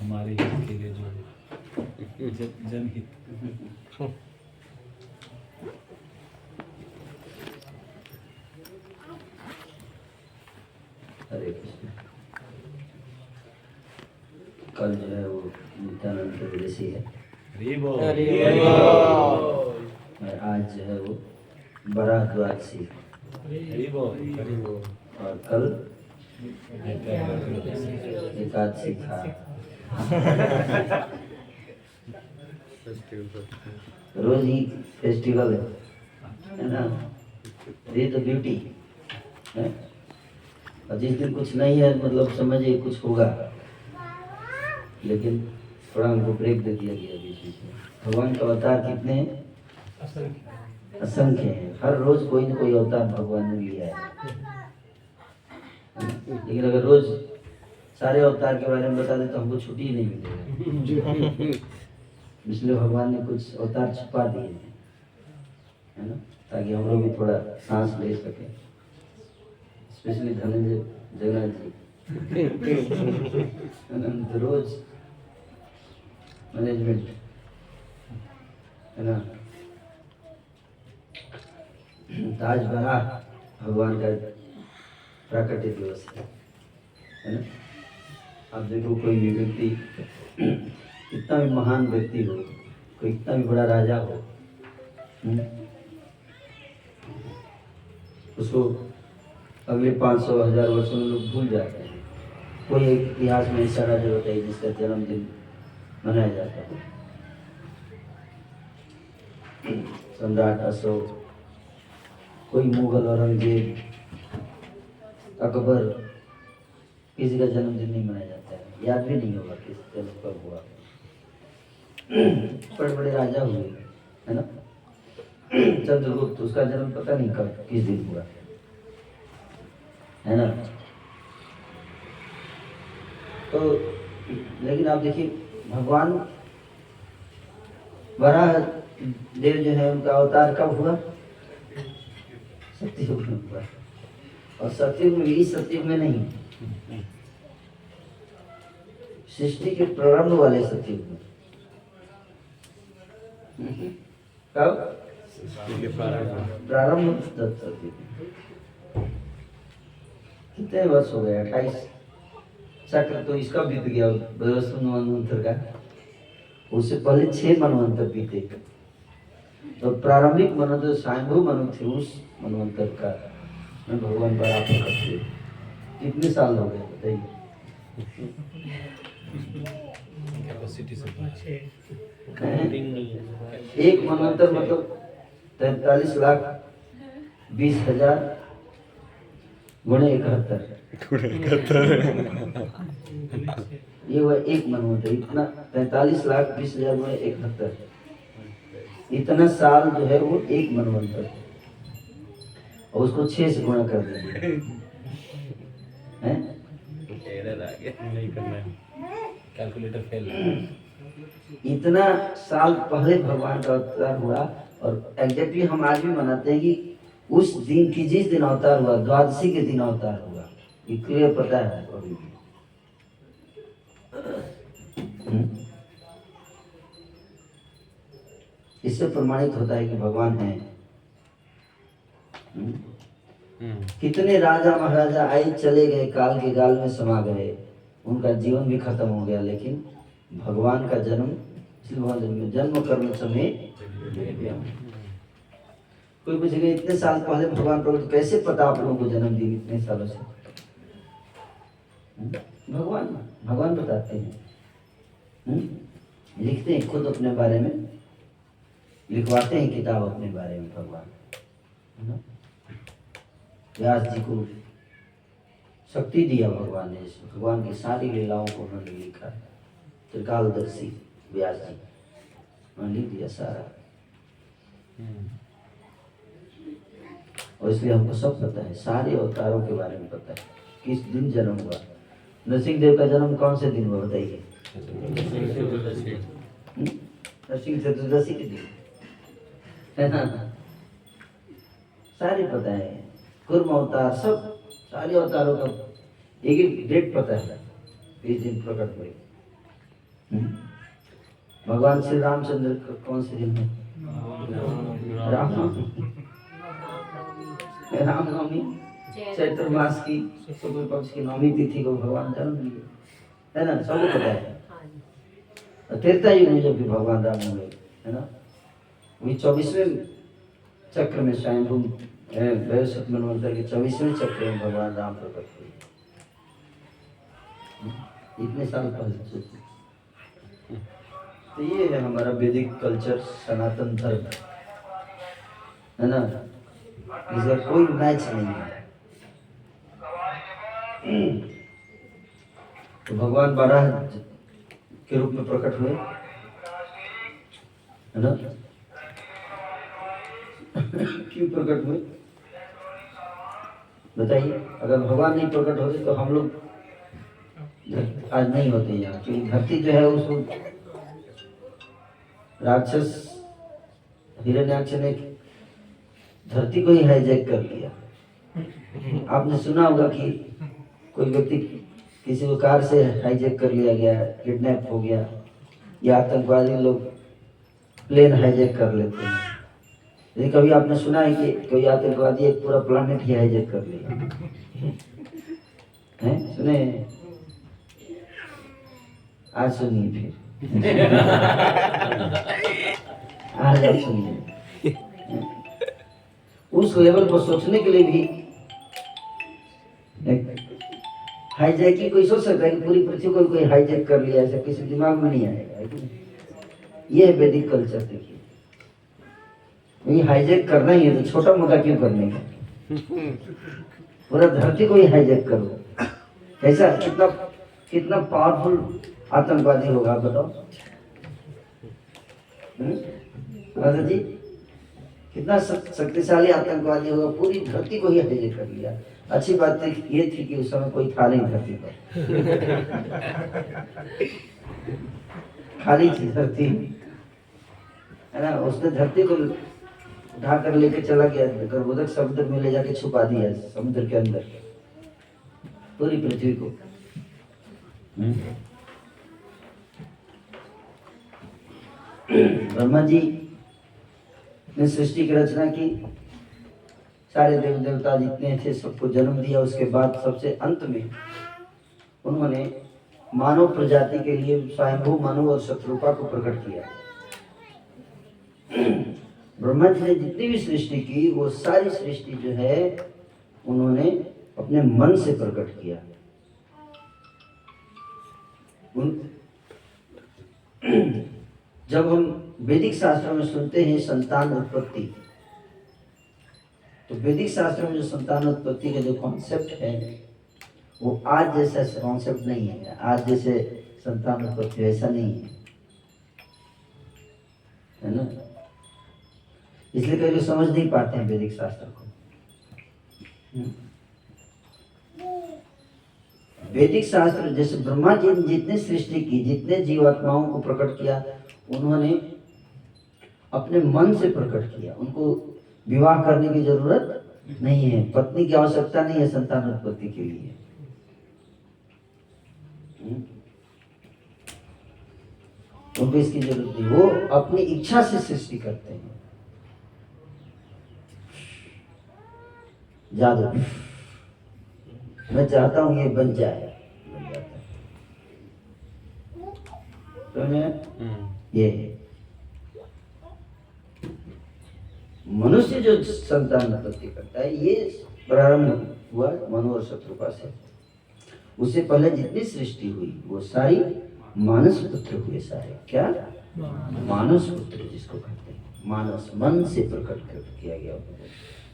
हमारे हित के लिए जो जनहित। हरे कृष्ण। कल जो है वो नित्यानंद विदेशी है और आज जो है वो बड़ा द्वादशी और कल एकादशी था। रोज ही फेस्टिवल है ना, ये तो ब्यूटी है। और जिस दिन कुछ नहीं है मतलब समझिए कुछ होगा, लेकिन थोड़ा हमको ब्रेक दे दिया गया बीच बीच में। भगवान का अवतार कितने हैं? असंख्य हैं। हर रोज कोई न कोई अवतार भगवान ने लिया है। लेकिन अगर रोज सारे अवतार के बारे में बता दे तो हमको छुट्टी ही नहीं मिलेगा। इसलिए भगवान ने कुछ अवतार छुपा दिए हैं, है ना, ताकि हम लोग भी थोड़ा सांस ले सके। स्पेशली धनंजय जगन्नाथ जी रोज मैनेजमेंट है ना। ताज बना भगवान का प्राकृतिक दिवस है ना। आप देखो कोई भी व्यक्ति कितना भी महान व्यक्ति हो, कोई कितना भी बड़ा राजा हो, उसको अगले 500-1000 वर्षों में लोग भूल जाते हैं। कोई एक इतिहास में ऐसा राजा होता है जिसका जन्मदिन मनाया जाता है। सम्राट अशोक, कोई मुगल औरंगजेब, अकबर, किसी का जन्मदिन नहीं मनाया जाता है। याद भी नहीं होगा किस जन्म कब हुआ। बड़े बड़े राजा हुए है ना। चंद्रगुप्त, उसका जन्म पता नहीं कब किस दिन हुआ है ना। तो लेकिन आप देखिए भगवान वराह देव जो है उनका अवतार कब हुआ? सतयुग में हुआ। और सतयुग में भी, सतयुग में नहीं, सृष्टि के प्रारंभ वाले सतयुग में। कब? प्रारंभ सतयुग। कितने वर्ष हो गए? 28 चक्र तो इसका बीत गया मनवंतर का। उससे पहले 6 मनवंतर बीते। तो प्रारंभिक मनु जो स्वयंभू मनु थे उस मनवंतर का भगवान बड़ा प्रकट हुए। कितने साल हो गए बताइए? एक मनवंतर मतलब 43,20,000 गुणे 71। ये हुआ एक मनवंतर। इतना 43,20,000 गुणे 71, इतना साल जो है वो एक मनवंतर। और उसको 6 से गुणा कर देंगे हैं? नहीं करना है, कैलकुलेटर फेल। इतना साल पहले भगवान का अवतार हुआ। और एग्जैक्टली हम आज भी मनाते हैं कि उस दिन की, जिस दिन अवतार हुआ, द्वादशी के दिन अवतार हुआ। ये क्लियर पता है हमको अभी भी। इससे प्रमाणित होता है कि भगवान है। कितने राजा महाराजा आए चले गए, काल के गाल में समा गए, उनका जीवन भी खत्म हो गया, लेकिन भगवान का जन्म, जन्म कर्म समय। कोई पूछेगा इतने साल पहले भगवान प्रभु कैसे पता आप लोगों को जन्म दी इतने सालों से? भगवान बताते हैं। लिखते हैं खुद अपने बारे में, लिखवाते हैं किताब अपने बारे में भगवान, है ना। व्यास जी को शक्ति दिया भगवान ने, भगवान की सारी लीलाओं को उन्होंने लिखा। त्रिकालदर्शी व्यास जी, उन्होंने लिख दिया सारा। और इसलिए हमको सब पता है, सारे अवतारों के बारे में पता है, किस दिन जन्म हुआ। नरसिंह देव का जन्म कौन से दिन हुआ बताइए? नरसिंह चतुर्दशी के दिन, है ना। सारे पता है, कुर्म अवतार, सब सारे अवतारों का एक एक डेट पता है, इस दिन प्रकट हुए। भगवान श्री रामचंद्र का कौन से दिन है? रामनवमी, चैत्र मास की शुक्ल पक्ष की नवमी तिथि को भगवान जन्म लिए, है ना, सबको पता है। त्रेता युग में जब भी भगवान राम हुए, है ना, वही 24वें चक्र में स्वयंभू वैवस्वत मनवंतर के 24वें चक्र में भगवान राम प्रकट हुए। इतने साल पहले। तो ये है हमारा वैदिक कल्चर, सनातन धर्म, है ना, इसका कोई मैच नहीं है। तो भगवान बारह के रूप में प्रकट हुए, है ना। क्यों प्रकट हुए बताइए? अगर भगवान नहीं प्रकट होते तो हम लोग आज नहीं होते यहाँ, क्योंकि धरती जो है उसको राक्षस हिरण्याक्ष ने धरती को ही हाईजैक कर लिया। आपने सुना होगा कि कोई व्यक्ति किसी को कार से हाईजैक कर लिया गया, किडनैप हो गया, या आतंकवादी लोग प्लेन हाईजैक कर लेते हैं। लेकिन कभी आपने सुना है कि कोई आतंकवादी एक पूरा प्लानेट ही हाईजैक कर लिया है? सुने? आज सुनिए फिर। आज सुनिए। उस लेवल पर सोचने के लिए भी हाईजैकिंग कोई सोच सकता है कि पूरी पृथ्वी को कोई हाईजैक कर लिया, ऐसा किसी दिमाग में नहीं आएगा। ये है वैदिक कल्चर। देखिए, ये हाईजैक करना ही है तो छोटा मोटा क्यों करने का? पूरा धरती को ही हाईजैक करो। कैसा, कितना कितना पावरफुल आतंकवादी होगा आप बताओ? जी, कितना शक्तिशाली आतंकवादी होगा, पूरी धरती को ही हाईजैक कर लिया। अच्छी बात ये थी कि उस समय कोई था नहीं धरती पर, खाली थी धरती, है ना। उसने धरती को उठा कर लेके चला गया, गर्भोदक समुद्र में ले जाके छुपा दिया, समुद्र के अंदर पूरी पृथ्वी को। ब्रह्मा जी ने सृष्टि की रचना की, सारे देव देवता जितने थे सबको जन्म दिया। उसके बाद सबसे अंत में उन्होंने मानव प्रजाति के लिए स्वयंभू मनु और शत्रुपा को प्रकट किया। ब्रह्मा जी ने जितनी भी सृष्टि की वो सारी सृष्टि जो है उन्होंने अपने मन से प्रकट किया। जब हम वैदिक शास्त्रों में सुनते हैं संतान उत्पत्ति, तो वैदिक शास्त्रों में जो संतान उत्पत्ति का जो कॉन्सेप्ट है वो आज जैसा कॉन्सेप्ट नहीं है। आज जैसे संतान उत्पत्ति ऐसा नहीं है ना। इसलिए कई लोग समझ नहीं पाते हैं वैदिक शास्त्र को। वैदिक शास्त्र जैसे ब्रह्मा जी ने जितने सृष्टि की, जितने जीवात्माओं को प्रकट किया, उन्होंने अपने मन से प्रकट किया। उनको विवाह करने की जरूरत नहीं है, पत्नी की आवश्यकता नहीं है संतान उत्पत्ति के लिए। उनको इसकी जरूरत नहीं, वो अपनी इच्छा से सृष्टि करते हैं। जादू, मैं चाहता हूं ये बन जाए, बन जाता है। तो ये मनुष्य जो संतान उत्पत्ति करता है, ये प्रारंभ हुआ मनु और शत्रुपा से। उससे पहले जितनी सृष्टि हुई वो सारी मानस पुत्र हुए। सारे क्या? मानस पुत्र जिसको कहते हैं, मानस मन से प्रकट किया गया।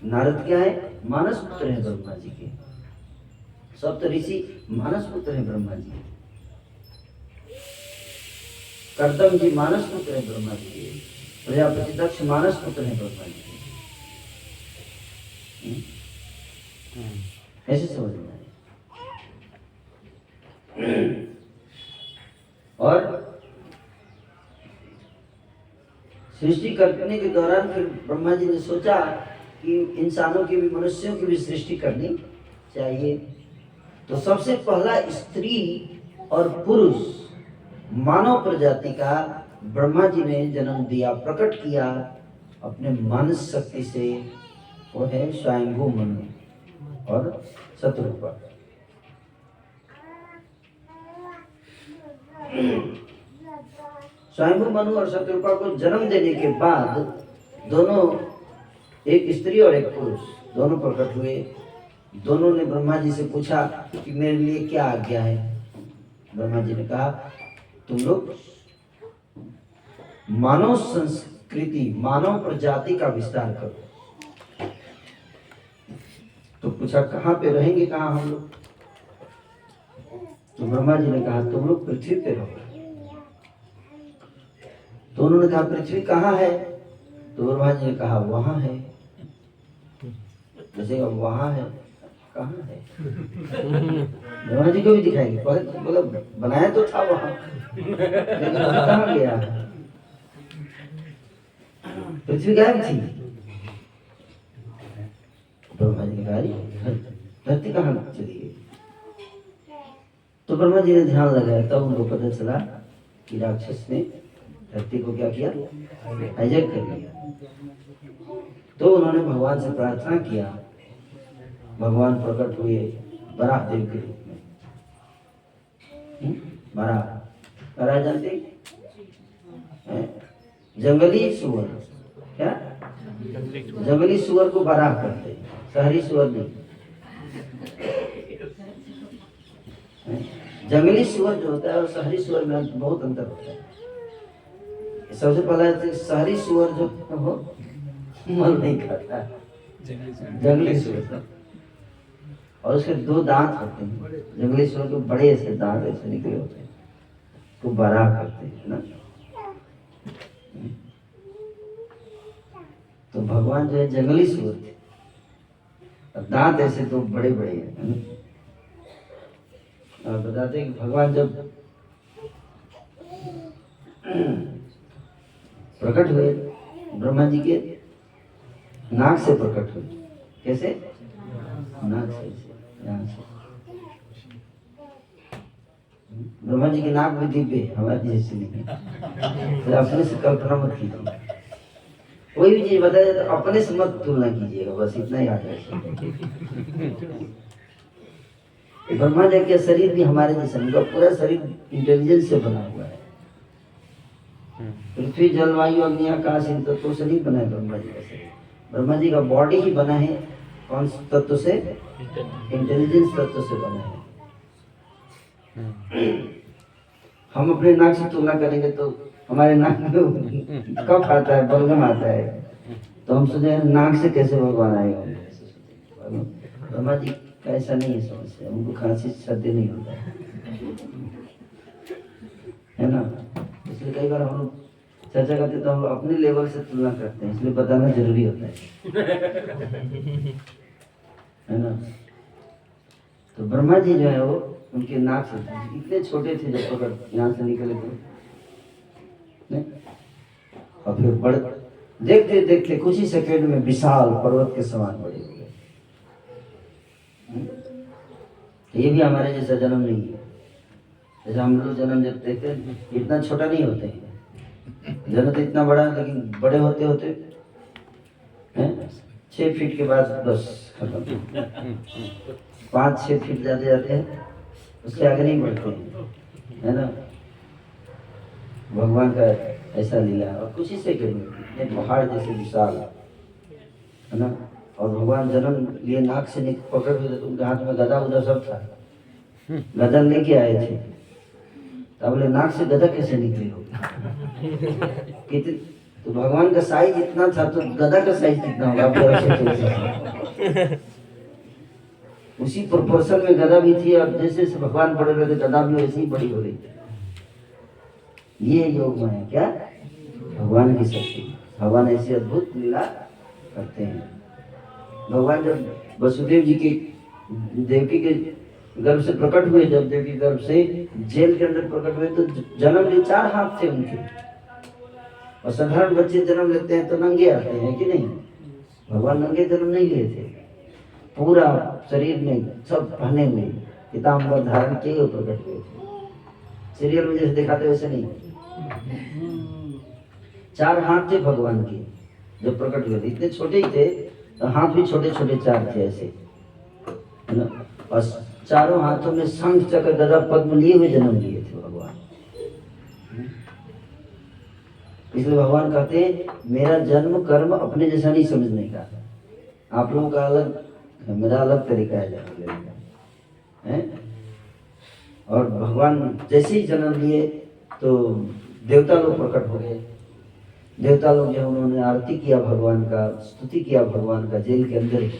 नारद क्या है? मानस पुत्र है ब्रह्मा जी के। सप्त ऋषि मानस पुत्र है ब्रह्मा जी। कर्दम जी मानस पुत्र है ब्रह्मा जी के। प्रजापति दक्ष मानस पुत्र है ब्रह्मा जी के। ऐसे समझ में आए। और सृष्टि करने के दौरान फिर ब्रह्मा जी ने सोचा कि इंसानों की भी, मनुष्यों की भी सृष्टि करनी चाहिए। तो सबसे पहला स्त्री और पुरुष मानव प्रजाति का ब्रह्मा जी ने जन्म दिया, प्रकट किया अपने मानस शक्ति से। वो है स्वयंभू मनु और शत्रुपा। स्वयंभू मनु और शत्रुपा को जन्म देने के बाद दोनों, एक स्त्री और एक पुरुष, दोनों प्रकट हुए। दोनों ने ब्रह्मा जी से पूछा कि मेरे लिए क्या आज्ञा है। ब्रह्मा जी ने कहा तुम लोग मानव संस्कृति, मानव प्रजाति का विस्तार करो। तो पूछा कहाँ पे रहेंगे, कहाँ हम लोग? तो ब्रह्मा जी ने कहा तुम लोग पृथ्वी पे रहो। तो उन्होंने कहा पृथ्वी कहाँ है? तो ब्रह्मा जी ने कहा वहां है। जैसे अब वहां है, कहाँ है? ब्रह्मा जी को भी दिखाएंगे, बोला बनाया तो था वहां, लेकिन कहाँ गया? पृथ्वी गायब थी। ब्रह्मा जी ने कहा धरती कहाँ चली गई? तो ब्रह्मा जी ने ध्यान लगाया, तब उनको पता चला कि राक्षस ने धरती को क्या किया, हाईजैक कर लिया। तो उन्होंने भगवान से प्रार्थना किया। भगवान प्रकट हुए बराह देव के रूप में। बराह जानते हैं? जंगली सुअर, क्या जंगली सुअर को बराह करते, शहरी सुअर नहीं। जंगली सुअर जो होता है और शहरी सुअर में बहुत अंतर होता है। सबसे पहला शहरी सुअर जो हो मल नहीं खाता, जंगली सुअर, और उसके दो दांत होते हैं। जंगली सुअर के बड़े ऐसे दांत ऐसे निकले होते हैं, तो बड़ा करते हैं ना। तो भगवान जो है जंगली सुअर थे, दांत ऐसे तो बड़े बड़े हैं। और बताते हैं कि भगवान जब प्रकट हुए, ब्रह्मा जी के नाक से प्रकट हुए। कैसे? नाक से, यहाँ से। ब्रह्मा जी की नाक भी दिव्य, हमारी जैसी नहीं है। तो अपने से कल्पना मत कीजिए, कोई भी चीज बताए तो अपने से मत तुलना कीजिएगा, बस इतना ही याद रखिए। ब्रह्मा जी का शरीर भी हमारे जैसा, उनका पूरा शरीर इंटेलिजेंस से बना हुआ है। पृथ्वी जलवायु अग्नि आकाश इन तत्वों से नहीं बना है ब्रह्मा जी का शरीर। ब्रह्मा जी का बॉडी ही बना है कौन तत्व से? इंटेलिजेंस तत्व से बना है। हम अपने नाक से तुलना करेंगे तो हमारे नाक में कफ आता है, बलगम आता है, तो हम सोचे नाक से कैसे भगवान आएगा। ब्रह्मा जी का ऐसा नहीं है समस्या, उनको खांसी सर्दी नहीं होता है ना। इसलिए कई बार हम लोग चर्चा करते तो हम अपने लेवल से तुलना करते हैं, इसलिए बताना जरूरी होता है ना। तो ब्रह्मा जी जो है वो उनके नाक से इतने छोटे थे जब पकड़ यहाँ से निकले थे, और फिर बड़े देखते देखते कुछ ही सेकंड में विशाल पर्वत के समान बड़े हो गए। ये भी हमारे जैसा जन्म नहीं है। जैसे हम लोग जन्म जब देखते हैं इतना छोटा नहीं होते हैं, जन्म तो इतना बड़ा, लेकिन बड़े होते होते हैं 6 फीट के बाद बस खत्म। 5-6 फीट जाते जाते हैं, उसके आगे नहीं बढ़ते हैं, है ना। भगवान का ऐसा लीला। और कुछ ही सेकंड में पहाड़ जैसे विशाल, है ना। और भगवान जन्म लिए नाक से पकड़ हुए थे, तो उनके हाथ में गदा उदा सब था, गदा लेके आए थे। तो बोले नाक से गदा कैसे निकली हो? तो भगवान का साइज इतना था, तो गदा का साइज कितना होगा? उसी प्रोपोर्शन में गदा भी थी, और जैसे जैसे भगवान बड़े रहे थे गदा भी वैसे ही बड़ी हो रही थी। ये योग में है क्या? भगवान की शक्ति। भगवान ऐसी अद्भुत लीला करते हैं। भगवान जब वसुदेव जी के देवकी के गर्भ से प्रकट हुए, जब देवकी गर्भ से जेल के अंदर प्रकट हुए, तो जन्म लिए 4 हाथ थे उनके। और साधारण बच्चे जन्म लेते हैं तो नंगे आते हैं कि नहीं? भगवान नंगे जन्म नहीं लिए थे, पूरा शरीर में सब पहने हुए पीताम्बर धारण किए हुए प्रकट हुए थे। सीरियल में जैसे दिखाते वैसे नहीं। 4 हाथ थे भगवान के जब प्रकट हुए थे, इतने छोटे ही थे, तो हाथ भी छोटे छोटे 4 थे ऐसे, है ना। और चारों हाथों में शंख चक्र गदा पद्म लिए हुए जन्म लिए थे भगवान। इसलिए भगवान कहते हैं मेरा जन्म कर्म अपने जैसा नहीं समझने का, आप लोगों का अलग है, मेरा अलग तरीका है जन्म लेने का, है। और भगवान जैसे ही जन्म लिए तो देवता लोग प्रकट हो गए। देवता लोग जो उन्होंने आरती किया भगवान का, स्तुति किया भगवान का, जेल के अंदर ही,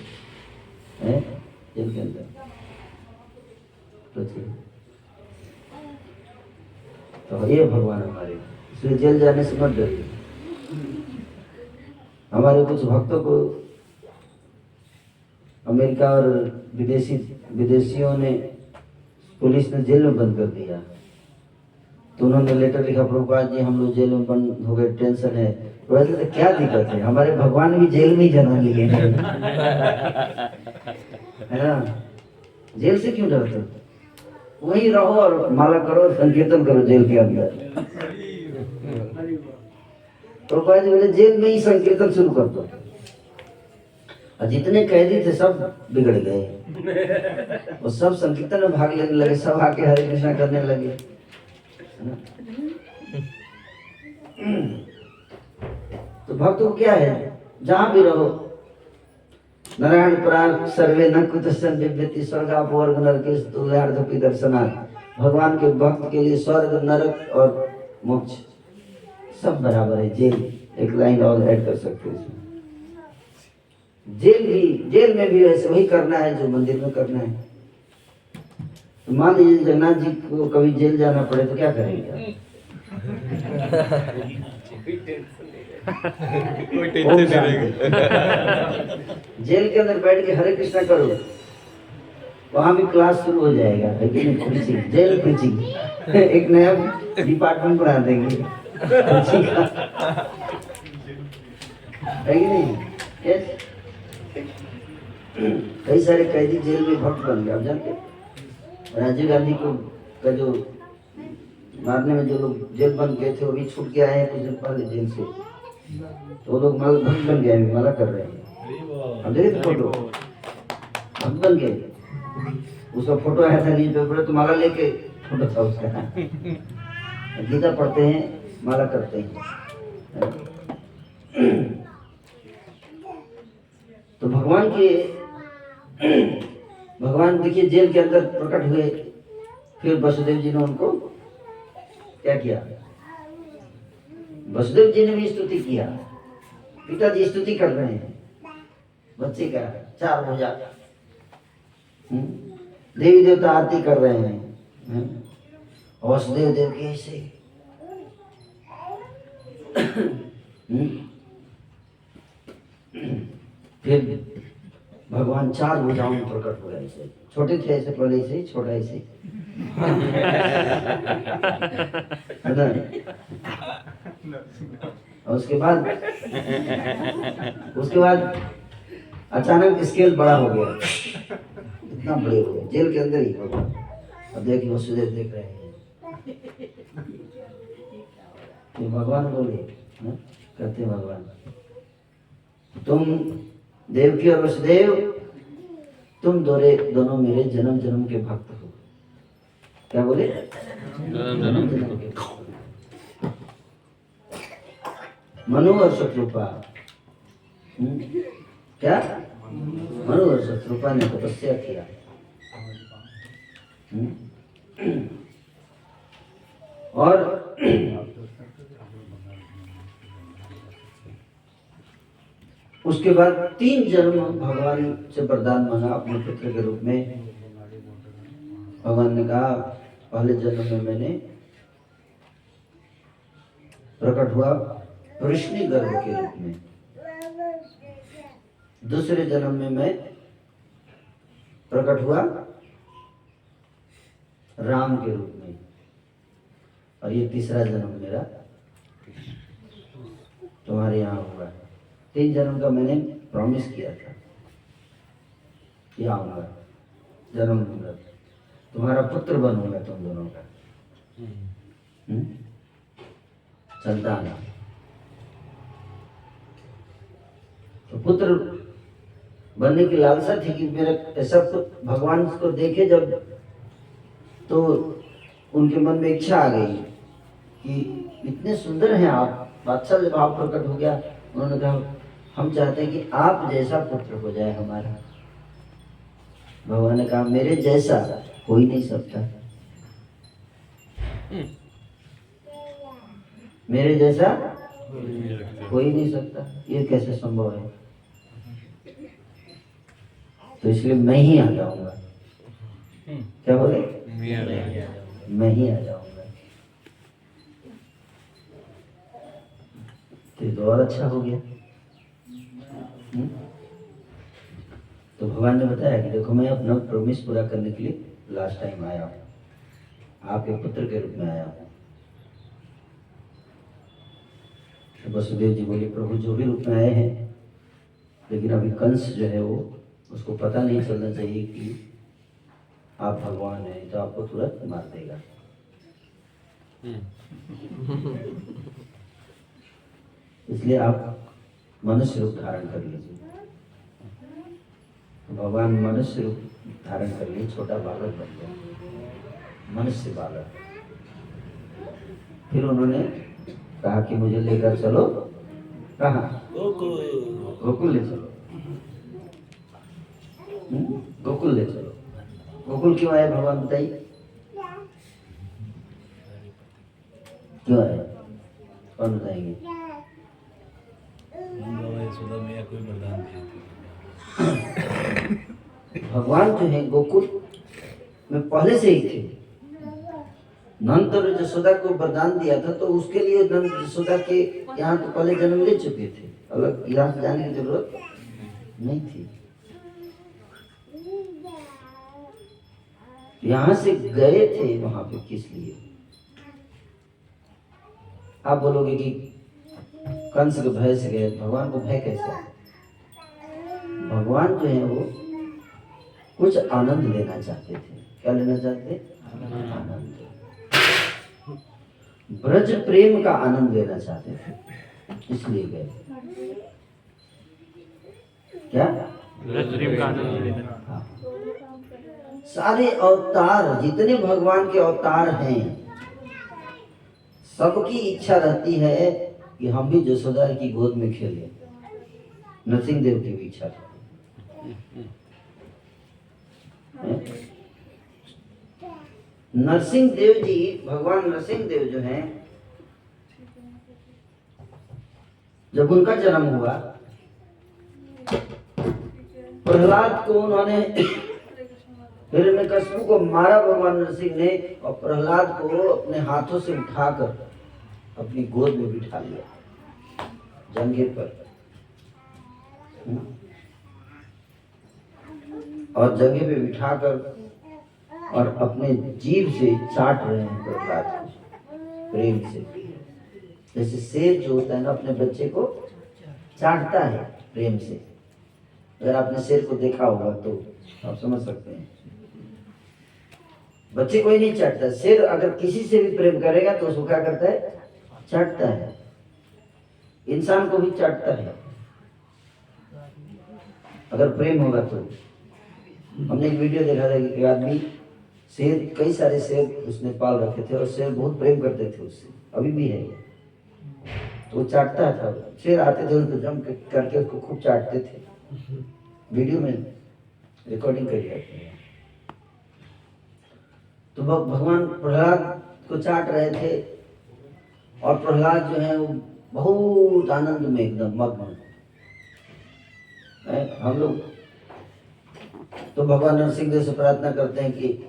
है, जेल के अंदर। तो ये भगवान हमारे, इसलिए जेल जाने से मत डरिए। हमारे कुछ भक्तों को अमेरिका और विदेशियों ने, पुलिस ने जेल में बंद कर दिया। तो उन्होंने लेटर लिखा, प्रभुपाद जी हम लोग जेल में बंद हो गए, टेंशन है। तो वैसे तो क्या दिक्कत है, हमारे भगवान भी जेल में ही जन्म लिए हैं, है ना। जेल से क्यों डरते, वहीं रहो और माला करो, संकीर्तन करो जेल के अंदर। प्रभुपाद जी बोले जेल में ही संकीर्तन शुरू कर दो। और जितने कैदी थे सब बिगड़ गए, वो सब संकीर्तन में भाग लेने लगे, सब आके हरे कृष्णा करने लगे। तो भक्त को क्या है, जहां भी रहो, नारायण प्राण सर्वे न कुतस्य बिभ्यति स्वर्गापवर्ग नरकेश तुल्यार्धपि दर्शनात्। भगवान के भक्त के लिए स्वर्ग नरक और मोक्ष सब बराबर है। जेल एक लाइन और ऐड कर सकते हैं इसमें। जेल में भी वैसे वही करना है जो मंदिर में करना है। तो मान लीजिए जगन्नाथ जी को कभी जेल जाना पड़े तो क्या करेंगे? कोई टेंशन नहीं रहेगा। जेल के अंदर बैठ के हरे कृष्णा करो, वहां भी क्लास शुरू हो जाएगा, लेकिन प्रीचिंग, जेल प्रीचिंग, एक नया डिपार्टमेंट बना देंगे प्रीचिंग का, है कि नहीं? यस, कई सारे कैदी जेल में भक्त बन गए। आप जानते राजीव गांधी को का जो मारने में जो लोग जेल बंद गए थे वो भी छूट के आए हैं कुछ दिन पहले जेल से। तो वो लोग भक्त बन गए, माला कर रहे हैं। अब देखिए फोटो, भक्त बन गए। उसका फोटो आया था न्यूज पेपर, तो माला लेके फोटो था उसका। गीता पढ़ते हैं, माला करते हैं। तो भगवान देखिए जेल के अंदर प्रकट हुए, फिर वसुदेव जी ने उनको क्या किया? वसुदेव जी ने भी स्तुति किया। पिताजी स्तुति कर रहे हैं बच्चे का, 4 भुजा, देवी देवता आरती कर रहे हैं, वसुदेव देव के ऐसे। फिर भगवान 4 भुजाओं में प्रकट हुए। ऐसे छोटे थे, ऐसे पहले से छोटा ऐसे, है ना। और उसके बाद अचानक स्केल बड़ा हो गया, इतना बड़े हो गए जेल के अंदर ही भगवान। अब देखिए वसुदेव देख रहे हैं, तो भगवान बोले, कहते भगवान तुम देवकी और वसुदेव, तुम दोनों मेरे जन्म जन्म के भक्त हो। क्या बोले? जन्म जन्म के भक्त। मनु और शत्रुपा, क्या? मनु और शत्रुपा ने तपस्या किया। और उसके बाद 3 जन्म भगवान से वरदान मांगा अपने पुत्र के रूप में। भगवान ने कहा पहले जन्म में मैंने प्रकट हुआ वृष्णि गर्भ के रूप में, दूसरे जन्म में मैं प्रकट हुआ राम के रूप में, और ये तीसरा जन्म मेरा तुम्हारे यहाँ हुआ। 3 जन्म का मैंने प्रॉमिस किया था कि आऊंगा, जन्म लूंगा, तुम्हारा पुत्र बनूंगा तुम दोनों का। संतान। तो पुत्र बनने की लालसा थी कि मेरा ऐसा भगवान को देखे जब, तो उनके मन में इच्छा आ गई कि इतने सुंदर हैं आप, बादशाह जब भाव प्रकट हो गया, उन्होंने कहा हम चाहते हैं कि आप जैसा पुत्र हो जाए हमारा। भगवान ने कहा मेरे जैसा हो ही नहीं सकता, मेरे जैसा हो ही नहीं सकता, ये कैसे संभव है? तो इसलिए मैं ही आ जाऊंगा। क्या बोले? मैं ही आ जाऊंगा। तो और अच्छा हो गया। तो भगवान ने बताया कि देखो मैं अपना प्रॉमिस पूरा करने के लिए लास्ट टाइम आया हूँ, आपके पुत्र के रूप में आया हूँ। तो वसुदेव जी बोले प्रभु जो भी रूप में आए हैं, लेकिन अभी कंस जो है वो, उसको पता नहीं चलना चाहिए कि आप भगवान हैं, तो आपको तुरंत मार देगा। इसलिए आप मनुष्य रूप धारण कर लीजिए। तो भगवान मनुष्य रूप धारण कर लिए, छोटा बालक बन गया, मनुष्य बालक। फिर उन्होंने कहा कि मुझे लेकर चलो। कहाँ? गोकुल ले चलो। गोकुल ले चलो। गोकुल क्यों आए भगवान बताइए? क्यों आए? कौन बताएंगे? भगवान जो है गोकुल में पहले से ही थे। नंद और यशोदा को वरदान दिया था, तो उसके लिए नंद यशोदा के यहाँ तो पहले जन्म ले चुके थे, अलग यहाँ से जाने की जरूरत नहीं थी। यहाँ से गए थे वहां पे किस लिए? आप बोलोगे कि कंस के भय से गए, भगवान को भय कैसे? भगवान जो है वो कुछ आनंद लेना चाहते थे। क्या लेना चाहते? आनंद। ब्रज प्रेम का आनंद लेना चाहते थे, इसलिए गए। क्या? ब्रज प्रेम का आनंद लेना। हाँ। सारे अवतार, जितने भगवान के अवतार हैं, सबकी इच्छा रहती है कि हम भी यशोदा की गोद में खेलें। नरसिंह देव की भी इच्छा थी। नरसिंह देव जी, भगवान नरसिंह देव जो हैं, जब उनका जन्म हुआ, प्रहलाद को उन्होंने हिरण्यकश्यप को मारा भगवान नरसिंह ने, और प्रहलाद को अपने हाथों से उठाकर अपनी गोद में बिठा लिया जंघे पर, और जंघे पे बिठाकर और अपने जीभ से चाट रहे हैं प्रहलाद को प्रेम से। जैसे शेर जो होता है ना, अपने बच्चे को चाटता है प्रेम से। अगर आपने शेर को देखा होगा तो आप समझ सकते हैं। बच्चे कोई नहीं चाटता, शेर अगर किसी से भी प्रेम करेगा तो उसको क्या करता है? चाटता है। इंसान को भी चाटता है अगर प्रेम होगा तो। हमने एक वीडियो देखा था कि एक आदमी शेर, कई सारे शेर उसने पाल रखे थे, और शेर बहुत प्रेम करते थे उससे, अभी भी है। तो वो चाटता था, शेर आते थे उनको जम करके उसको खूब चाटते थे। वीडियो में रिकॉर्डिंग करी जाती है। तो भगवान प्रहलाद को चाट रहे थे, और प्रहलाद जो है वो बहुत आनंद में एकदम मग्न। हम लोग तो भगवान नरसिंह देव से प्रार्थना करते हैं कि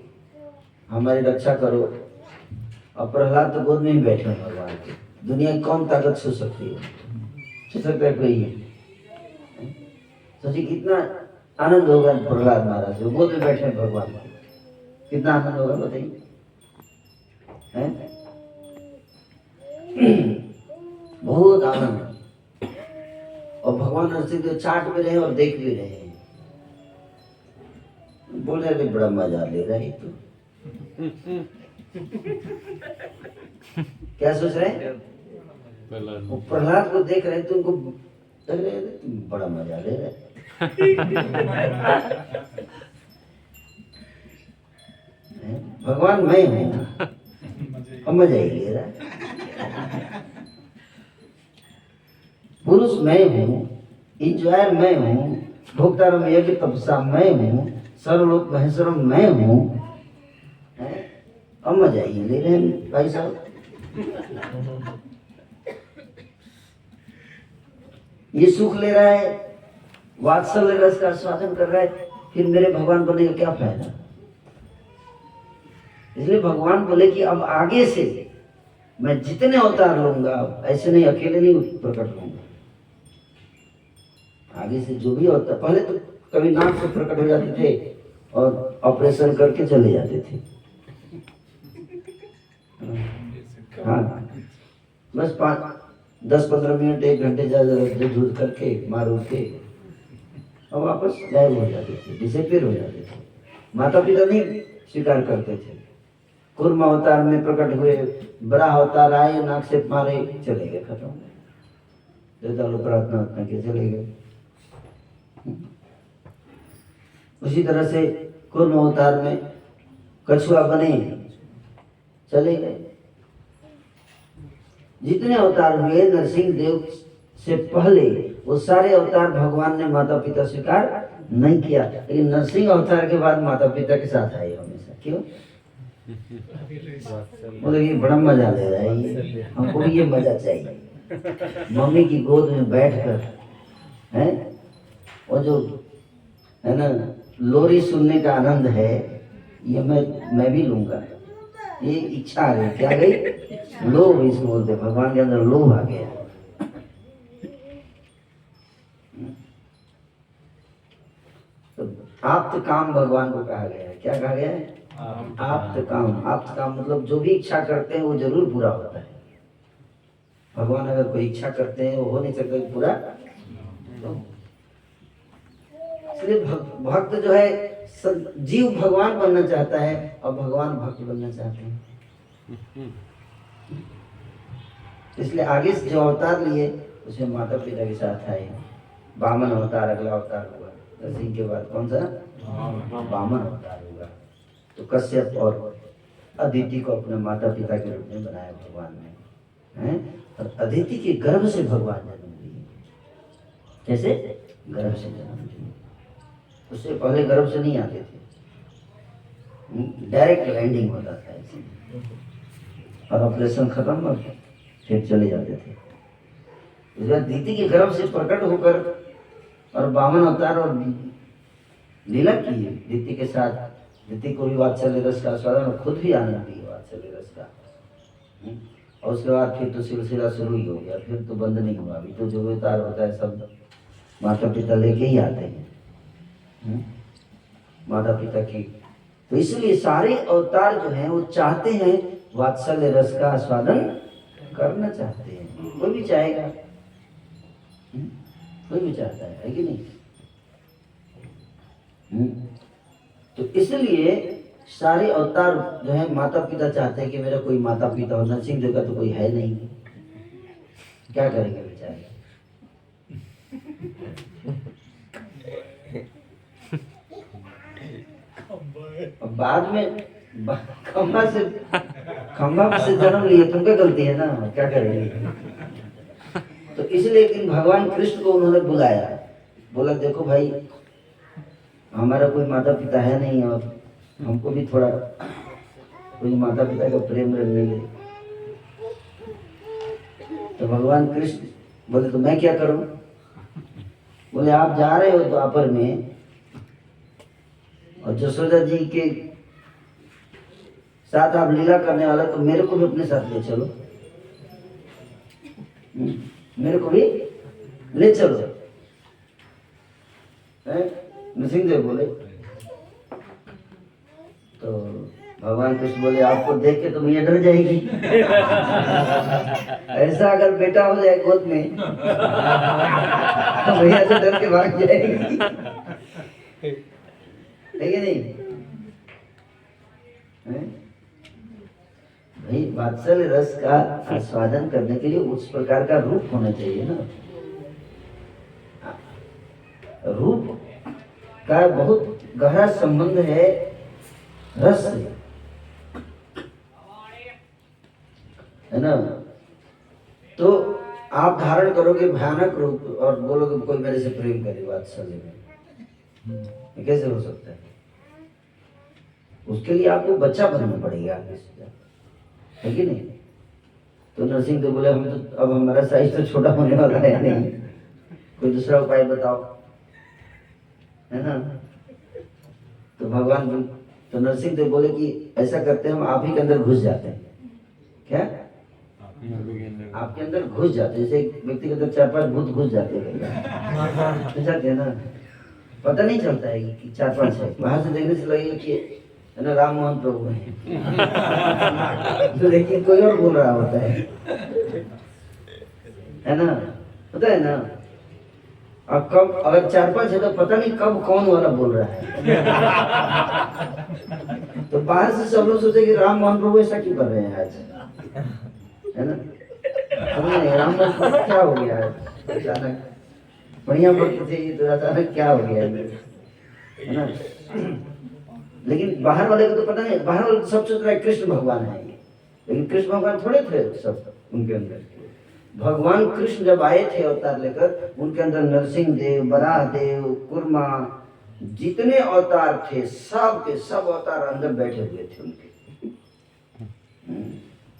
हमारी रक्षा करो, और प्रहलाद तो गोद में ही बैठे हैं भगवान के। दुनिया की कौन ताकत छू सकती है? छू सकता है कोई? सोचिए कितना आनंद होगा प्रहलाद महाराज जो गोद में बैठे हैं भगवान के। कितना आनंद होगा बताइए। बहुत आनंद। और भगवान नरसिंह देव चाट भी रहे और देख भी रहे हैं। बोल रहे बड़ा मजा ले रहा है तो। क्या सोच रहे हैं? वो प्रहलाद को देख रहे हैं तो उनको लग रहे हैं तुम बड़ा मजा ले रहे हैं। भगवान मैं हूँ और मजा ही ले रहा है। पुरुष मैं हूँ, इंजॉयर मैं हूँ, भोक्तारम यज्ञ तपसा मैं हूँ, सर्वलोक महेश्वरम मैं हूँ, अब मजा ही ले रहे हैं भाई साहब। ये सुख ले रहा है, वात्सल्य रस का आस्वादन कर रहा है, फिर मेरे भगवान बनने का क्या फायदा? इसलिए भगवान बोले कि अब आगे से मैं जितने अवतार लूंगा, ऐसे नहीं अकेले नहीं प्रकट होऊंगा। आगे से जो भी होता, पहले तो कभी नाक से प्रकट हो जाते थे और ऑपरेशन करके चले जाते थे। हाँ, बस 10-15 मिनट 1 घंटे ज्यादा झूठ करके मार उठ के और वापस गायब हो जाते थे, डिसअपीयर हो जाते थे। माता पिता नहीं स्वीकार करते थे। कुर्म अवतार में प्रकट हुए, बड़ा अवतार आए, नाक से मारे, चले गए, खत्म। देवता लोग प्रार्थना उतना के चले गए। उसी तरह से कुर्म अवतार में कछुआ बने, चले गए। जितने अवतार हुए नरसिंह देव से पहले वो सारे अवतार भगवान ने माता पिता स्वीकार नहीं किया, लेकिन नरसिंह अवतार के बाद माता पिता के साथ आए हमेशा। क्यों? बोले ये बड़ा मजा ले रहा है, ये हमको भी ये मजा चाहिए। मम्मी की गोद में बैठकर हैं, और जो है ना लोरी सुनने का आनंद है, ये मैं भी लूंगा। ये इच्छा आ गई, क्या गई? लोभ, इसको बोलते भगवान के अंदर लोभ आ गया। तो आप्त काम भगवान को कहा गया है। क्या कहा गया है? आप्त काम। आप्त काम मतलब जो भी इच्छा करते हैं वो जरूर पूरा होता है। भगवान अगर कोई इच्छा करते हैं वो हो नहीं सकता पूरा। तो इसलिए भक्त जो है, जीव भगवान बनना चाहता है और भगवान भक्त बनना चाहते हैं। इसलिए आगे से जो अवतार लिए उसमें माता पिता के साथ आए। वामन अवतार अगला अवतार हुआ, नरसिंह के बाद कौन सा? वामन अवतार हुआ। तो कश्यप और अदिति को अपने माता पिता के रूप में बनाया भगवान ने, हैं? और अदिति के गर्भ से भगवान जन्म लिए। कैसे? गर्भ से जन्म लिए। उससे पहले गर्भ से नहीं आते थे, डायरेक्ट लैंडिंग होता था ऐसे, और ऑपरेशन खत्म और फिर चले जाते थे। इसके बाद दीति के गर्भ से प्रकट होकर और वामन अवतार और लीला की दीति के साथ। दीति को भी वात्सल्य रस का आस्वादन और खुद भी आनंद दिया वात्सल्य रस का। और उसके बाद फिर तो सिलसिला शुरू ही हो गया, फिर तो बंद नहीं हुआ। अभी तो जो अवतार होता है सब माता पिता लेके ही आते हैं, माता पिता की। तो इसलिए सारे अवतार जो हैं वो चाहते हैं वात्सल्य रस का आस्वादन करना चाहते हैं। कोई भी चाहेगा, कोई भी चाहता है कि नहीं? तो इसलिए सारे अवतार जो है माता पिता चाहते हैं कि मेरा कोई माता पिता हो। नरसिंह देव का तो कोई है नहीं, क्या करेंगे बेचारे? बाद में खम्बा से जन्म लिए, तुमको गलती है ना, क्या करेंगे? तो इसलिए एक दिन भगवान कृष्ण को उन्होंने बुलाया, बोला देखो भाई हमारा कोई माता पिता है नहीं और हमको भी थोड़ा कोई माता पिता का प्रेम मिले। तो भगवान कृष्ण बोले तो मैं क्या करूं? बोले आप जा रहे हो द्वापर में और जसोदा जी के साथ आप लीला करने वाला, तो मेरे को भी अपने साथ ले चलो, मेरे को भी ले चलो। नरसिंह देव बोले। तो भगवान कृष्ण बोले आपको देख के तो मैया डर जाएगी। ऐसा अगर बेटा हो जाए गोद में तो भैया से डर के भाग जाएगी, है कि नहीं? भाई वात्सल्य रस का आस्वादन करने के लिए उस प्रकार का रूप होना चाहिए ना। रूप का बहुत गहरा संबंध है रस से, है ना। तो आप धारण करोगे भयानक रूप और बोलोगे कोई मेरे से प्रेम करे वात्सल्य में, ये कैसे हो सकता है? उसके लिए आपको बच्चा बनना पड़ेगा आगे से, है कि नहीं? तो नरसिंह तो बोले हम तो अब हमारा साइज तो छोटा होने वाला है नहीं, कोई दूसरा उपाय बताओ, है ना। तो भगवान तो नरसिंह तो बोले कि ऐसा करते हैं हम आप ही के अंदर घुस जाते हैं। क्या? आपके अंदर घुस जाते हैं, जैसे एक व्यक्ति के अंदर 4-5 भूत घुस जाते हैं ना, पता नहीं चलता है कि 4-5 है, बाहर से देखने से लगेगा कि है ना राम मोहन प्रभु है लेकिन कोई और बोल रहा होता है ना, पता है ना। अब कब अगर 4-5 है तो पता नहीं कब कौन वाला बोल रहा है तो बाहर से सब लोग सोचे कि राम मोहन प्रभु ऐसा क्यों कर रहे हैं आज, है ना। राम मोहन प्रभु क्या हो गया है अचानक, बढ़िया भक्त थे ये तो अचानक क्या हो गया है ना। लेकिन बाहर वाले को तो पता नहीं, बाहर वाले सब सोच रहा है कृष्ण भगवान है, लेकिन कृष्ण भगवान थोड़े थे सब उनके अंदर। भगवान कृष्ण जब आए थे अवतार लेकर, उनके अंदर नरसिंह देव, बराह देव, कुर्मा, जितने अवतार थे सब के सब अवतार अंदर बैठे हुए थे उनके,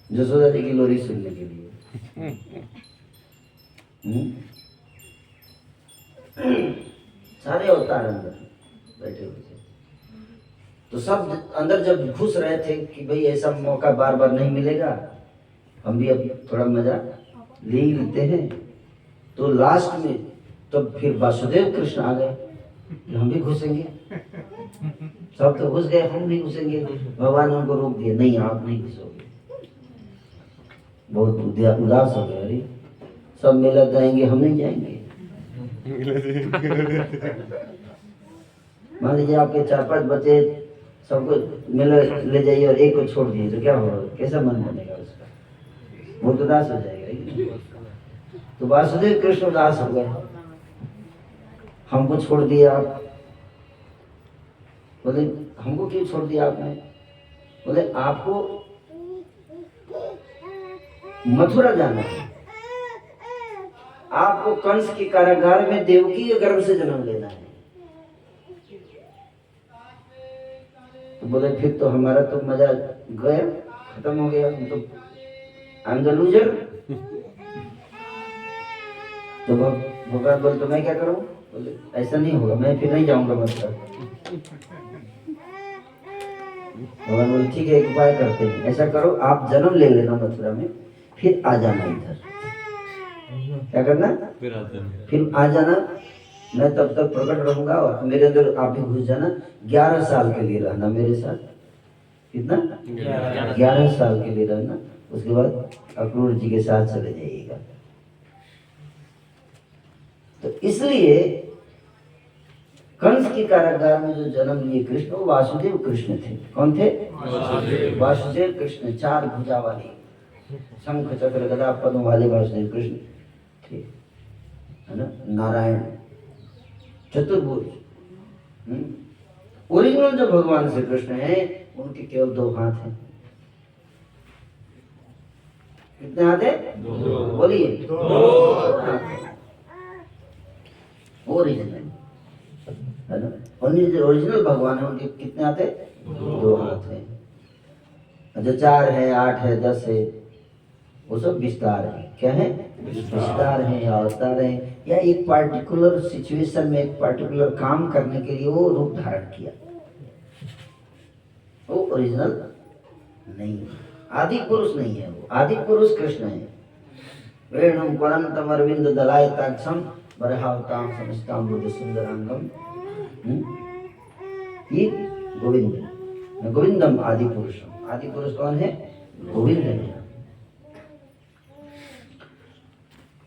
जसोदा जी की लोरी सुनने के लिए। सारे अवतार अंदर बैठे हुए थे। तो सब अंदर जब घुस रहे थे कि भाई ऐसा मौका बार बार नहीं मिलेगा, हम भी अब थोड़ा मजा ले ही लेते हैं, तो लास्ट में तो फिर वासुदेव कृष्ण आ गए, हम भी घुसेंगे, सब तो घुस गए, हम भी घुसेंगे। भगवान ने उनको रोक दिया, नहीं आप नहीं घुसोगे। बहुत उदास हो गए, अरे सब मेला जाएंगे हम नहीं जाएंगे। मान लीजिए आपके 4-5 बच्चे सबको मेला ले जाइए और एक को छोड़ दिए तो क्या होगा, कैसा मन बनेगा उसका, बहुत उदास हो जाएगा। तो वासुदेव कृष्ण उदास हो गए, हमको छोड़ दिया आप। बोले हमको क्यों छोड़ दिया आपने? बोले आपको मथुरा जाना है, आपको कंस के कारागार में देवकी के गर्भ से जन्म लेना है। तो बोले फिर तो हमारा तो मजा गया, खत्म हो गया, हम तो आई एम द लूजर। तो भगवान बोले तो मैं क्या करूं? बोले ऐसा नहीं होगा, मैं फिर नहीं जाऊंगा मथुरा। भगवान बोले ठीक है एक उपाय करते हैं, ऐसा करो आप जन्म ले लेना मथुरा में, फिर आ जाना इधर। क्या करना? फिर आ जाना, मैं तब तक प्रकट रहूंगा और मेरे अंदर आप भी घुस जाना। 11 साल के लिए रहना मेरे साथ। कितना? 11 साल के लिए रहना, उसके बाद अक्रूर जी के साथ चले जाइएगा। तो इसलिए कंस के कारागार में जो जन्म लिए कृष्ण, वो वासुदेव कृष्ण थे। कौन थे? वासुदेव कृष्ण, 4 भुजा वाले, शंख चक्र गदा पद्म वाले वासुदेव कृष्ण थे, है ना। नारायण चतुर्भुज। ओरिजिनल जो भगवान श्री कृष्ण है उनके केवल 2 हाथ हैं। कितने हाथ है? बोलिए। 2 हाथ। ओरिजिनल है ना, जो ओरिजिनल भगवान है उनके कितने हाथ है? 2 हाथ है। जो 4 है, 8 है, 10 है, वो सब विस्तार है। क्या है? विस्तार है या अवतार है, या एक पार्टिकुलर सिचुएशन में एक पार्टिकुलर काम करने के लिए वो रूप धारण किया। वो ओरिजिनल नहीं है, आदि पुरुष नहीं है। वो आदि पुरुष कृष्ण है। वेणुम कोणंतम अरविंद दलायताक्षम बरहावताम समस्ताम बुद्ध सुंदरांगम। ये गोविंद, गोविंदम आदि पुरुषम। आदि पुरुष कौन है? गोविंद है।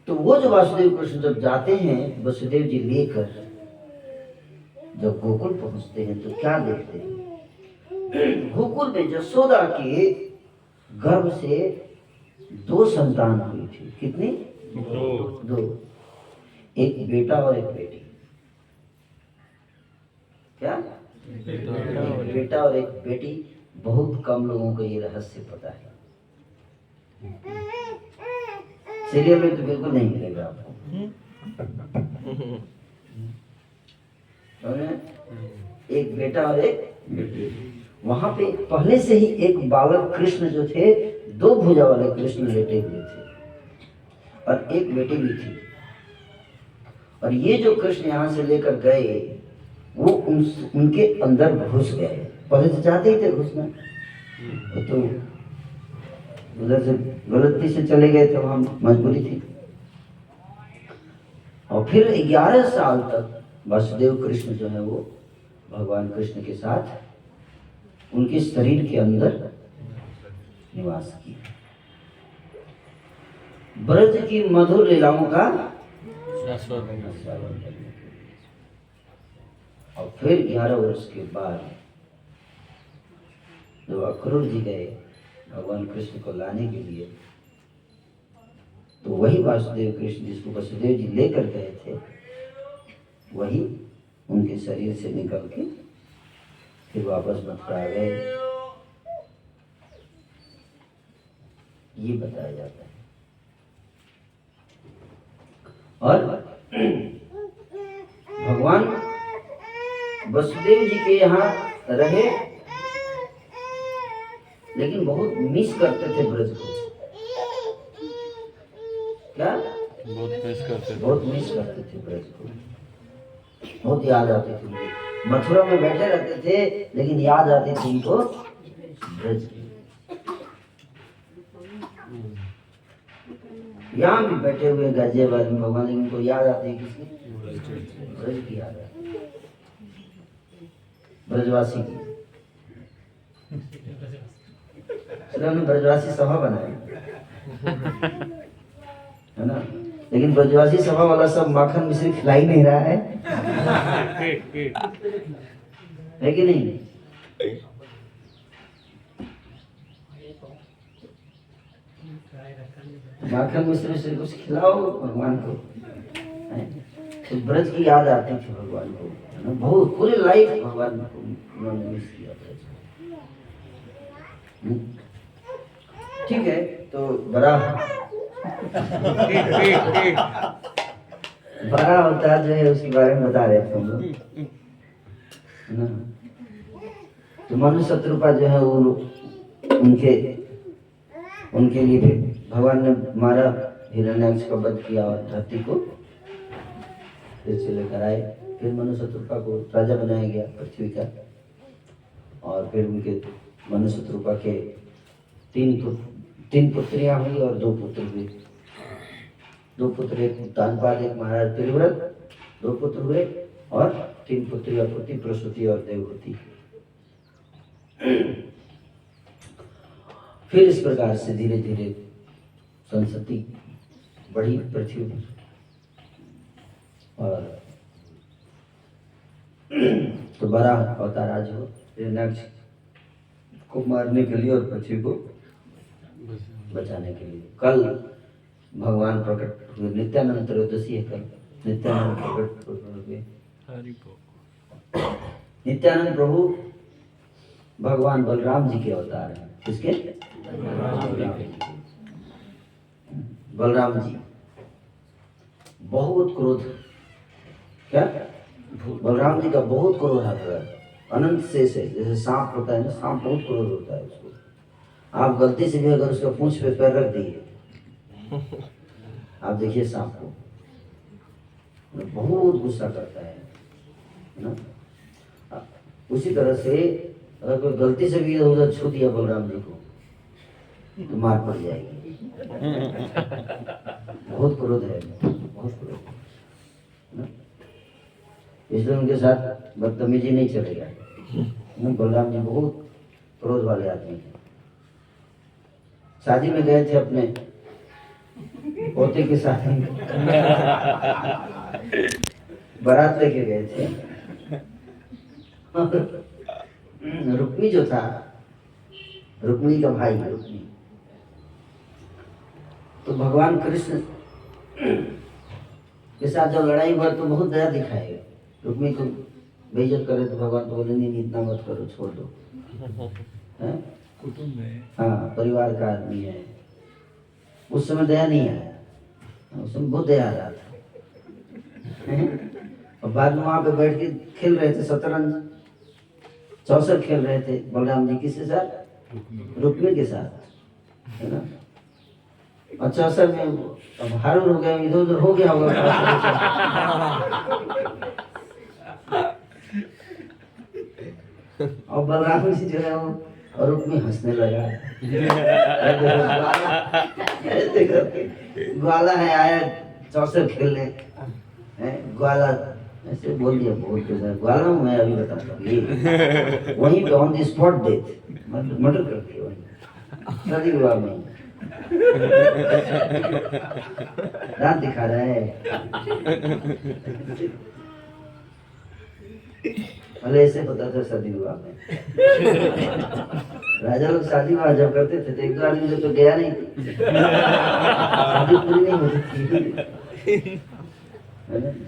तो वो जो वासुदेव कृष्ण जब जाते हैं वसुदेव जी लेकर, जब गोकुल पहुंचते हैं तो क्या देखते हैं? गोकुल में जसोदा के गर्भ से 2 संतान हुई थी। कितनी? 2। एक बेटा और एक बेटी। क्या? एक बेटा और एक बेटी। बहुत कम लोगों को ये रहस्य पता है। सीरियल में तो बिल्कुल नहीं मिलेगा आपको। एक बेटा और एक बेटी। वहां पे पहले से ही एक बालक कृष्ण जो थे, 2 भुजा वाले कृष्ण लेटे हुए थे और एक बेटी भी थी। और ये जो कृष्ण यहाँ से लेकर गए वो उनके अंदर घुस गए। पहले से चाहते ही थे घुसना, तो उधर से गलती से चले गए थे, वहां मजबूरी थी। और फिर 11 साल तक वासुदेव कृष्ण जो है वो भगवान कृष्ण के साथ उनके शरीर के अंदर निवास किया। ब्रज की मधुर लीलाओं का और फिर 11 वर्ष के बाद जब अक्रूर जी गए भगवान कृष्ण को लाने के लिए, तो वही वासुदेव कृष्ण जिसको वसुदेव जी लेकर गए थे, वही उनके शरीर से निकल के फिर वापस मथुरा आ गए। ये बताया जाता है। और भगवान वसुदेव जी के यहाँ रहे, लेकिन बहुत मिस करते थे ब्रज को। क्या? बहुत मिस करते थे ब्रज को, बहुत याद आती थी उनको। मथुरा में बैठे रहते थे लेकिन याद आती थी उनको ब्रज की। यहाँ भी बैठे हुए गाजियाबाद में भगवान, लेकिन उनको याद आती है किसकी? ब्रज की याद आती है, ब्रजवासी की। उन्होंने ब्रजवासी सभा बनाई है ना, लेकिन ब्रजवासी सभा वाला सब माखन मिश्री खिला ही नहीं रहा है कि नहीं? माखन मिश्री से कुछ खिलाओ भगवान को। तो ब्रज की याद आती थी भगवान को, है ना। बहुत पूरी लाइफ भगवान को उन्होंने मिस किया। ठीक है, तो बड़ा अवतार जो है उसके बारे में बता रहे थे हम लोग, है ना। तो मनु शत्रुपा जो है वो उनके लिए भी भगवान ने मारा, हिरण्याक्ष का वध किया और धरती को फिर से लेकर आए। फिर मनु शत्रुपा को राजा बनाया गया पृथ्वी का। और फिर उनके मनु शत्रुपा के 3 पुत्रियां हुई और 2 पुत्र हुए। 2 पुत्र, एक उत्तानपाद, एक महाराज तिरुव्रत, 2 पुत्र हुए और 3 पुत्रियां, पुत्री, प्रसूति और देवहूति। फिर इस प्रकार से धीरे धीरे संसति बढ़ी पृथ्वी पर। और तो बड़ा अवतार आज हो हिरण्याक्ष को मारने के लिए और पृथ्वी को बचाने के लिए। कल भगवान प्रकट हुए, नित्यानंद त्रयोदशी है कल, नित्यानंद प्रकट हुए। नित्यानंद प्रभु भगवान बलराम जी के अवतार हैं। किसके? बलराम जी। बहुत क्रोध, क्या? बलराम जी का बहुत क्रोध आता है, अनंत शेष है। जैसे सांप होता है ना, सांप बहुत क्रोध होता है उसको। आप गलती से भी अगर उसका पूंछ पे पैर रख दिए, आप देखिए सांप को बहुत गुस्सा करता है ना। उसी तरह से अगर कोई गलती से भी उधर छू दिया बलराम जी को तो मार पड़ जाएगी। बहुत क्रोध है, बहुत क्रोध है। इसलिए उनके साथ बदतमीजी नहीं चलेगा। बलराम जी बहुत क्रोध वाले आदमी हैं। शादी में गए थे अपने पोते के साथ, बारात लेके गए थे। रुक्मी जो था, रुक्मिणी का भाई, तो भगवान कृष्ण के साथ जब लड़ाई हुआ तो बहुत दया दिखाएगा। रुक्मी को बेइज्जत करे तो भगवान तो बोले नहीं इतना मत करो, छोड़ दो। हैं? कुटुंब है। हाँ, परिवार का आदमी है। उस समय दया नहीं आया, उस समय बहुत दया आ रहा था। हैं? और बाद में वहां पे बैठ के खेल रहे थे शतरंज, चौसर खेल रहे थे बलराम जी किसके साथ? रुक्मी के साथ, है ना। और चौसर में अब हारून हो गया, इधर उधर हो गया होगा। और बलराम जी जो है वो और रुक्मी हंसने लगा। ऐसे करके ग्वाला है आया चौसर खेलने, ग्वाला ऐसे बोल दिया, बोल के ग्वाला हूँ मैं, अभी बताऊंगा। वहीं पे on the spot death murder कर दिया वहीं शादी विवाह में। रात दिखा रहा है। भले ऐसे होता था शादी विवाह में। राजा लोग शादी विवाह जब करते थे तो एक दो आदमी तो गया नहीं, शादी पूरी नहीं होती थी।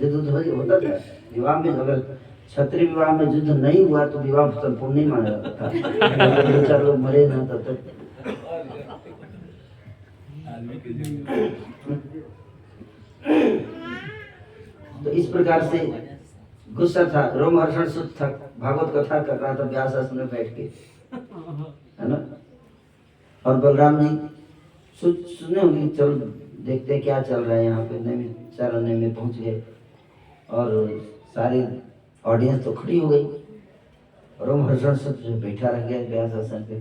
युद्ध होता था विवाह में, अगर क्षत्रिय विवाह में युद्ध नहीं हुआ तो विवाह संपूर्ण नहीं माना जाता था। दो चार लोग मरे ना तब तक। तो इस प्रकार से गुस्सा था, रोमहर्षण सुध था, भागवत कथा कर रहा था व्यास आश्रम में बैठ के, है ना। और बलराम जी सुने होंगे, चलो देखते हैं क्या चल रहा है यहाँ पे। नैमिषारण्य में पहुंच गए और सारी ऑडियंस तो खड़ी हो गई। रोमहर्षण सुध जो बैठा रह गया व्यास आश्रम पे,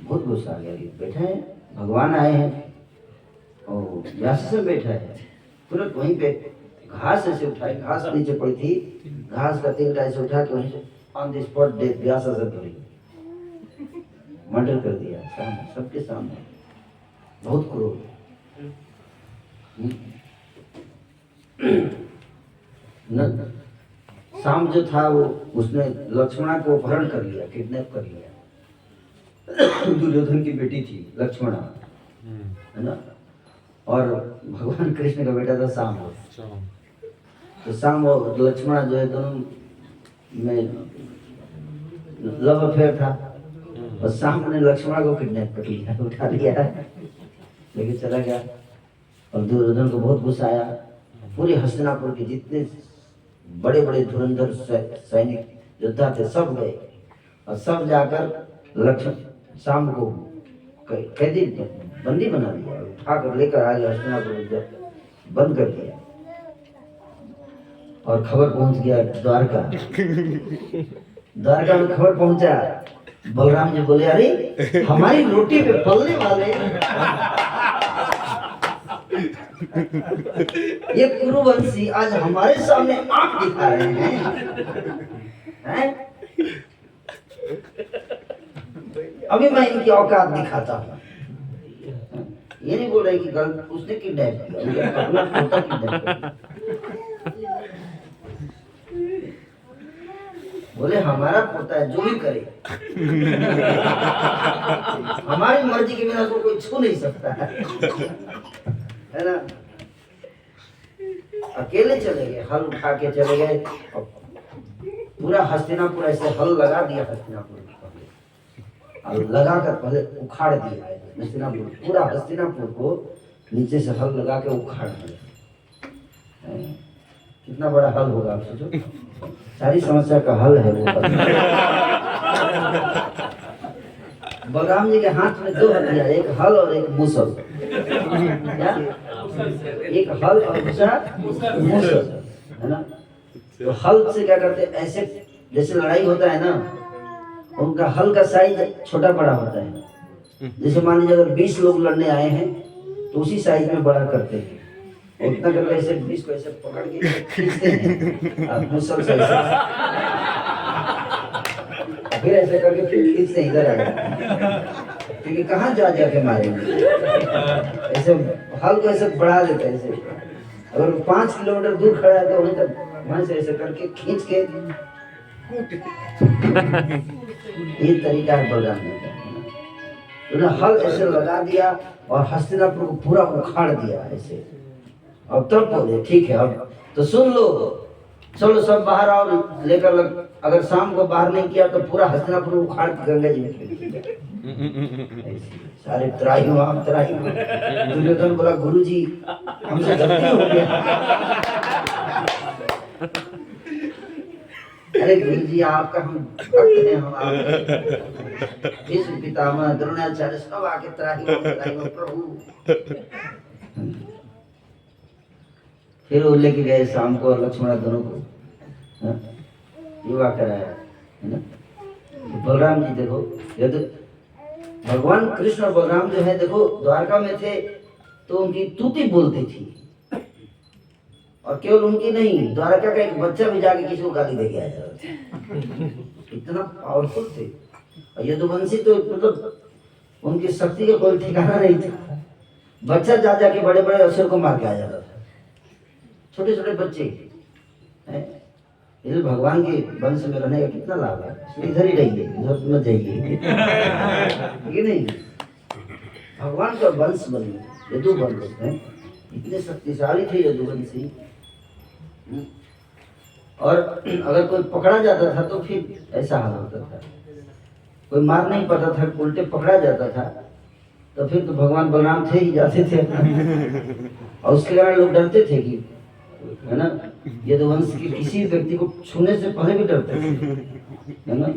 बहुत गुस्सा आ गया। बैठा है, भगवान आए हैं और व्यास से बैठा है। तुरंत वहीं पे घास ऐसे उठाई, घास नीचे पड़ी थी, घास का तिनका ऐसे उठा के वहीं से ऑन द स्पॉट डेथ व्यास से करी, मर्डर कर दिया सामने, सबके सामने। बहुत क्रूर। शाम जो था वो उसने लक्ष्मणा को अपहरण कर लिया, किडनैप कर लिया। दुर्योधन की बेटी थी लक्ष्मणा, है ना। और भगवान कृष्ण का बेटा था शाम। तो शाम और लक्ष्मणा जो है दोनों में लव अफेयर था। और शाम ने लक्ष्मणा को किडनैप कर लिया, उठा लिया, लेके चला गया। और दुर्योधन को बहुत गुस्सा आया। पूरे हस्तिनापुर के जितने बड़े बड़े धुरंधर सैनिक योद्धा थे सब गए और सब जाकर शाम को कैदी बंदी बना दिया, उठाकर लेकर आ गया हस्तिनापुर, बंद कर दिया। और खबर पहुंच गया द्वारका। द्वारका में खबर पहुंचा, बलराम जी बोले अरे हमारी रोटी पे पलने वाले ये कुरुवंशी आज हमारे सामने आंख दिखा रहे हैं? अभी मैं इनकी औकात दिखाता हूँ। ये नहीं बोल रहे कि गलत उसने किडनैप किया, अपना पोता किडनैप किया। बोले हमारा पोता है, जो भी करे हमारी मर्जी के बिना उसको कोई छू नहीं सकता है ना। अकेले चले गए, हल उठा के चले गए और पूरा हस्तिनापुर ऐसे हल लगा दिया। हस्तिनापुर और लगा कर पहले उखाड़ दिया हस्तिनापुर, पूरा हस्तिनापुर को नीचे से हल लगा के उखाड़ दिया। कितना बड़ा हल होगा आप सोचो, सारी समस्या का हल है वो। बलराम जी के हाथ में दो हथियार, एक हल और एक मूसल। क्या? एक हल और दूसरा मूसल, है ना। तो हल से क्या करते हैं, ऐसे जैसे लड़ाई होता है ना, उनका हल का साइज छोटा बड़ा होता है। जैसे मान लीजिए अगर 20 लोग लड़ने आए हैं तो उसी साइज में बड़ा करते हैं। उतना करके ऐसे 20 को ऐसे पकड़ के खींचते हैं मूसल से, फिर ऐसे करके फिर खींचते इधर आएगा, क्योंकि कहाँ जा जाके मारेंगे। ऐसे हल को ऐसे बढ़ा देते हैं। ऐसे अगर 5 किलोमीटर दूर खड़ा है तो वहीं तक वहां से ऐसे करके खींच के ये तरीका है बलराम जी का। उन्होंने हल ऐसे लगा दिया और हस्तिनापुर को पूरा उखाड़ दिया ऐसे। अब तब बोले ठीक है अब तो सुन लो, चलो सब बाहर आओ लेकर अगर शाम को बाहर नहीं किया तो पूरा हस्तिनापुर उखाड़ के गंगा जी में फेंक दिया। सारे त्राही वहां त्राही। दुर्योधन बोला गुरुजी हमसे गलती हो गया। अरे गुरुजी आपका हम भक्त हैं, हम भीष्म पितामह द्रोणाचार्य सब आके त्राही प्रभु। फिर वो लेके गए शाम को और लक्ष्मण दोनों को विवाह कराया, है ना। तो बलराम जी देखो, यदि भगवान कृष्ण और बलराम जो है देखो द्वारका में थे तो उनकी तूती बोलती थी, और केवल उनकी नहीं, द्वारका का एक बच्चा भी जाके किसी को गाली दे के आया। इतना पावरफुल थे। और यदुवंशी तो मतलब उनकी शक्ति का कोई ठिकाना नहीं था। बच्चा जा जाके बड़े बड़े असुर को मार के आ जाता था, छोटे छोटे बच्चे हैं। इसलिए भगवान के वंश में रहने का कितना लाभ है। इधर ही रहिए, उधर मत जाइए, ये नहीं। भगवान का वंश बनिए, यदुवंश है। इतने शक्तिशाली थे यदुवंशी। और अगर कोई पकड़ा जाता था तो फिर ऐसा हाल होता था, कोई मार नहीं पाता था, उल्टे पकड़ा जाता था तो फिर तो भगवान बलराम थे ही जाते थे। और उसके कारण लोग डरते थे कि, है ना, यदुवंश के किसी व्यक्ति को छूने से पहले भी डरते थे, है ना।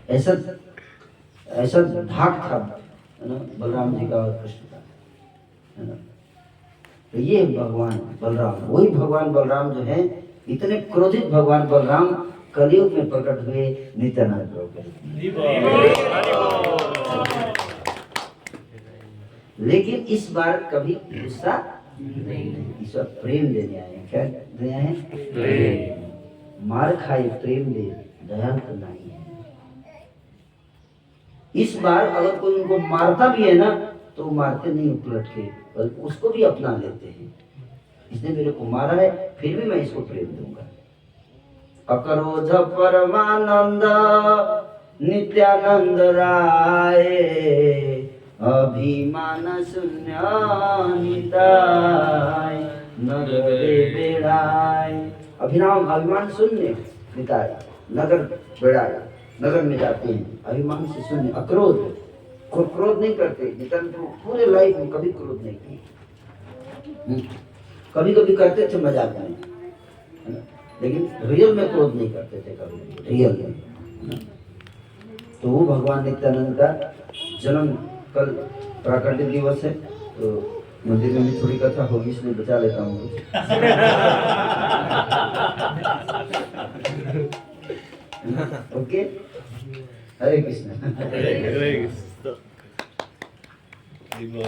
ऐसा ऐसा धाक था, है ना, बलराम जी का और कृष्ण का, है ना। तो ये भगवान बलराम, वही भगवान बलराम जो है, इतने क्रोधित भगवान बलराम कलयुग में प्रकट हुए नित्यानंद प्रभु। लेकिन इस बार कभी गुस्सा नहीं, ईश्वर प्रेम देने आए हैं। क्या देने आए हैं? प्रेम। मार खाए प्रेम दे दयाल नहीं है। इस बार अगर कोई उनको मारता भी है ना तो मारते नहीं पलट के, बल्कि उसको भी अपना लेते हैं। इसने मेरे को मारा है फिर भी मैं इसको प्रेम दूंगा। अक्रोध परमानंद नित्यानंद राय, अभिमान शून्य निताय, नगरे बेड़ाय। अभिमान शून्य निताय, नगर बेड़ाय, नगर में जाते हैं अभिमान से शून्य। अक्रोध, क्रोध नहीं करते, पूरे लाइफ में कभी क्रोध नहीं किए। कभी कभी करते थे मजाक में, लेकिन रियल में क्रोध नहीं करते थे कभी, रियल में। तो वो भगवान नित्यानंद का जन्म कल प्राकट्य दिवस है, तो मंदिर में भी थोड़ी कथा होगी, इसलिए बचा लेता हूँ कुछ। ओके, हरे कृष्ण। Ibo.